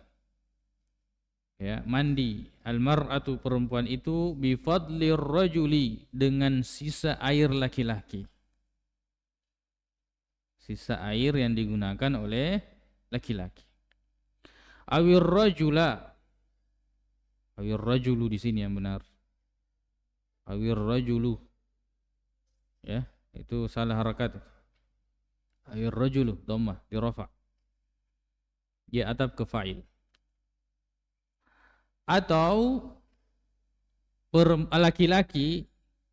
ya, mandi, al mar'atu, perempuan itu, bi fadlir rajuli, dengan sisa air laki-laki. Sisa air yang digunakan oleh laki-laki. Awir rajula, awir rajulu di sini yang benar. Awir rajulu, ya, itu salah harakat. Awir rajulu dhammah dirafa, ya, atap ke fa'il. Atau laki-laki,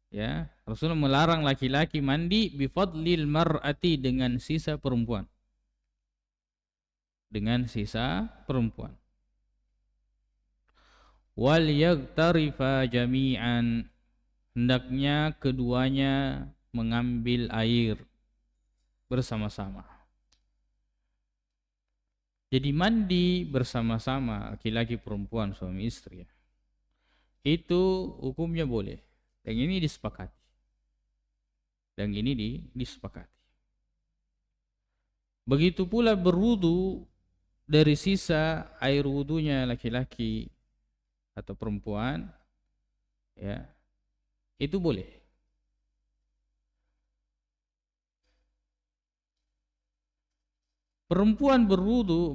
ya, Rasulullah melarang laki-laki mandi bifadlil mar'ati, dengan sisa perempuan. Dengan sisa perempuan. wal yagtarifa jami'an, hendaknya keduanya mengambil air bersama-sama. Jadi mandi bersama-sama laki-laki perempuan suami istri ya, itu hukumnya boleh, dan ini disepakati. Disepakati. Begitu pula berwudu dari sisa air wudunya laki-laki atau perempuan ya, itu boleh. Perempuan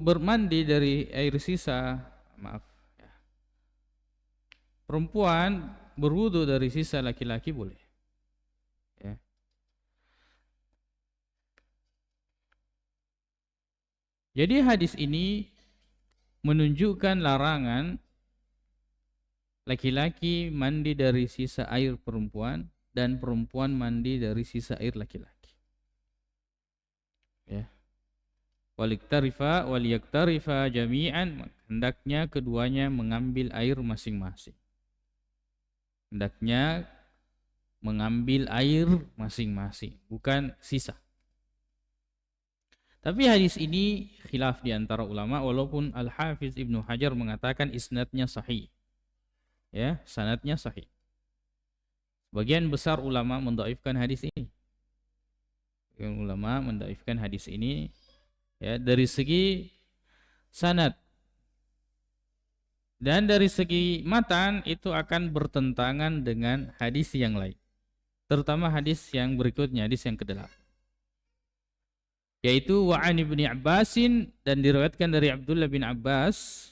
bermandi dari air sisa, maaf ya. Perempuan berwudu dari sisa laki-laki boleh. Ya. Jadi hadis ini menunjukkan larangan laki-laki mandi dari sisa air perempuan dan perempuan mandi dari sisa air laki-laki. Ya. Waliyaktarifa jami'an, hendaknya keduanya mengambil air masing-masing. Hendaknya mengambil air masing-masing, bukan sisa. Tapi hadis ini khilaf di antara ulama, walaupun Al-Hafiz Ibnu Hajar mengatakan isnadnya sahih. Ya, sanadnya sahih. Sebagian besar ulama mendhaifkan hadis ini. Sebagian ulama mendhaifkan hadis ini ya, dari segi sanad dan dari segi matan itu akan bertentangan dengan hadis yang lain, terutama hadis yang berikutnya, hadis yang ke-8, yaitu wa'an ibni Abbasin, dan diriwayatkan dari Abdullah bin Abbas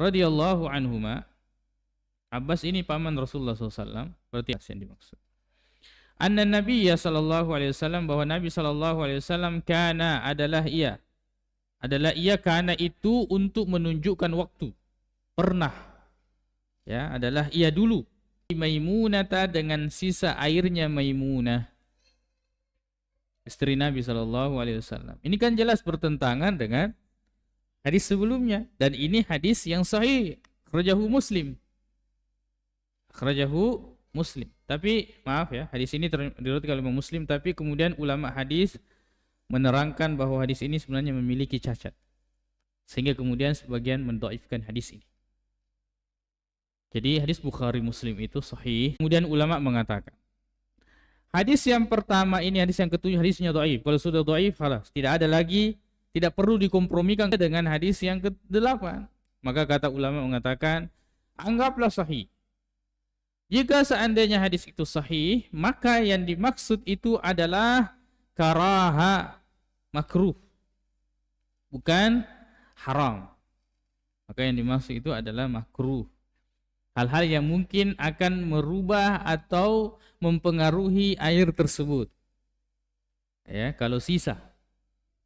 radhiyallahu anhuma. Abbas ini paman Rasulullah SAW, berarti yang dimaksud. Anna Nabiyya sallallahu alaihi wasallam, bahwa Nabi sallallahu alaihi wasallam adalah ia karena itu untuk menunjukkan waktu, pernah ya, adalah ia dulu Maimunata, dengan sisa airnya Maimunah, istri Nabi sallallahu alaihi wasallam. Ini kan jelas bertentangan dengan hadis sebelumnya, dan ini hadis yang sahih, akhrajahu Muslim. Tapi maaf ya, hadis ini diriwayatkan oleh Muslim, tapi kemudian ulama hadis menerangkan bahwa hadis ini sebenarnya memiliki cacat, sehingga kemudian sebagian mendhaifkan hadis ini. Jadi hadis Bukhari Muslim itu sahih. Kemudian ulama mengatakan hadis yang pertama ini, hadis yang ketujuh, hadisnya dhaif. Kalau sudah dhaif, halas, tidak ada lagi, tidak perlu dikompromikan dengan hadis yang ke-8. Maka kata ulama mengatakan, anggaplah sahih. Jika seandainya hadis itu sahih, maka yang dimaksud itu adalah karaha, makruh, bukan haram. Maka yang dimaksud itu adalah makruh, hal-hal yang mungkin akan merubah atau mempengaruhi air tersebut. Ya, kalau sisa,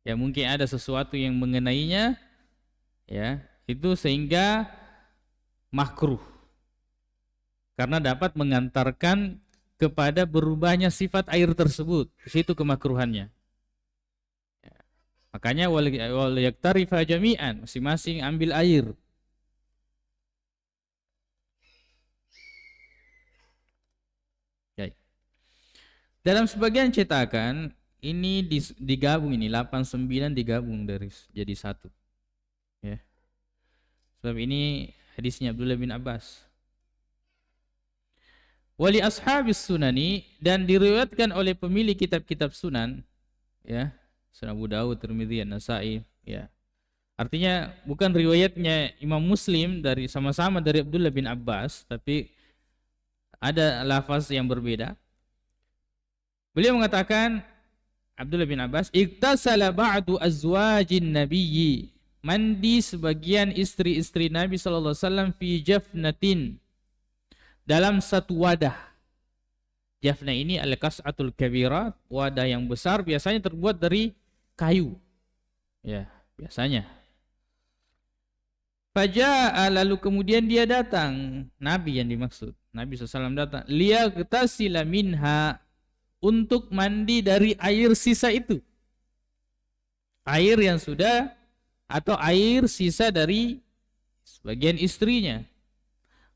ya mungkin ada sesuatu yang mengenainya, ya, itu sehingga makruh, karena dapat mengantarkan kepada berubahnya sifat air tersebut. Di situ kemakruhannya. Ya. Makanya wal yaktarifa jami'an, masing-masing ambil air. Ya. Dalam sebagian cetakan ini digabung, ini 89 digabung dari jadi satu. Ya. Sebab ini hadisnya Abdullah bin Abbas. Wali ashabis sunani, dan diriwayatkan oleh pemilik kitab-kitab sunan, ya, Sunan Abu Dawud, Tirmidzi, An-Nasa'i, ya. Artinya bukan riwayatnya Imam Muslim dari sama-sama dari Abdullah bin Abbas, tapi ada lafaz yang berbeda. Beliau mengatakan, Abdullah bin Abbas, iktasala ba'du azwajin nabiyyi, mandi sebagian istri-istri Nabi sallallahu alaihi wasallam fi jafnatin, dalam satu wadah. Jafna ini al-qas'atul kabirat, wadah yang besar, biasanya terbuat dari kayu. Ya, biasanya. Faja'a, lalu kemudian dia datang, Nabi yang dimaksud, Nabi SAW datang, liyagtasila minha, untuk mandi dari air sisa itu. Air yang sudah, atau air sisa dari sebagian istrinya.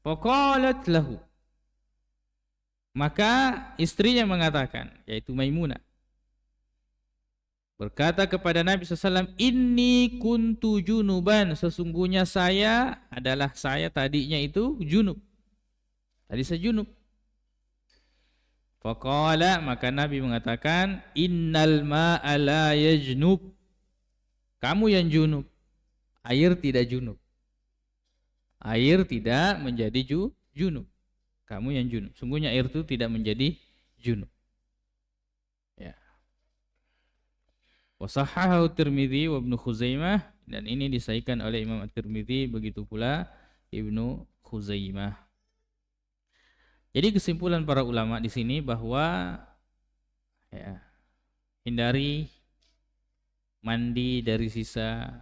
Faqalat lahu. Maka istrinya mengatakan, yaitu Maimunah, berkata kepada Nabi SAW, inni kuntu junuban, sesungguhnya saya tadinya itu junub. Tadi saya junub. Faqala, maka Nabi mengatakan, innal ma'a la yajnub. Kamu yang junub, air tidak junub. Air tidak menjadi junub. Kamu yang junub. Sungguhnya air itu tidak menjadi junub. Ya. Wa sahahahu Tirmidzi wa Ibnu Khuzaimah, dan ini disahihkan oleh Imam At-Tirmidzi, begitu pula Ibnu Khuzaimah. Jadi kesimpulan para ulama di sini bahwa ya, hindari mandi dari sisa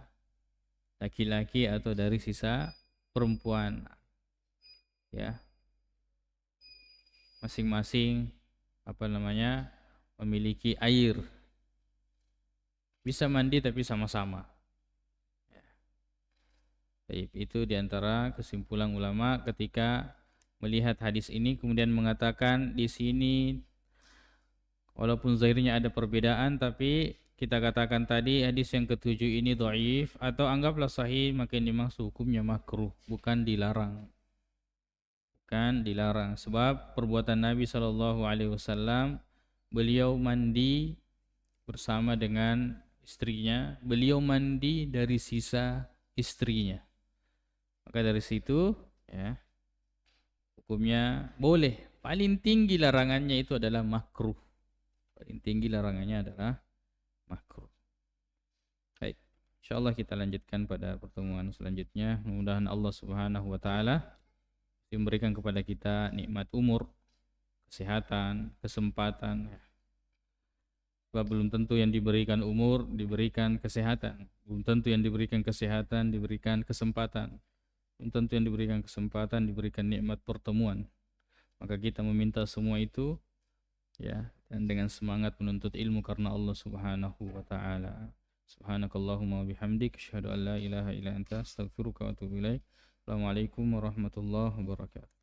laki-laki atau dari sisa perempuan. Ya. Masing-masing memiliki air. Bisa mandi tapi sama-sama. Ya. Itu diantara kesimpulan ulama ketika melihat hadis ini, kemudian mengatakan di sini walaupun zahirnya ada perbedaan, tapi kita katakan tadi hadis yang ketujuh ini dhaif atau anggaplah sahih, maka dimaksud hukumnya makruh, bukan dilarang. Bukan dilarang, sebab perbuatan Nabi SAW, beliau mandi bersama dengan istrinya, beliau mandi dari sisa istrinya. Maka dari situ ya, hukumnya boleh. Paling tinggi larangannya itu adalah makruh. Paling tinggi larangannya adalah makruh. Baik, insyaallah kita lanjutkan pada pertemuan selanjutnya. Mudah-mudahan Allah Subhanahu wa taala memberikan kepada kita nikmat umur, kesehatan, kesempatan. Sebab belum tentu yang diberikan umur diberikan kesehatan, belum tentu yang diberikan kesehatan diberikan kesempatan, belum tentu yang diberikan kesempatan diberikan nikmat pertemuan. Maka kita meminta semua itu ya, dan dengan semangat menuntut ilmu karena Allah Subhanahu wa taala. Subhanakallahumma wa bihamdik, asyhadu an la ilaha illa anta, astaghfiruka wa atubu ilaik. Assalamualaikum warahmatullahi wabarakatuh.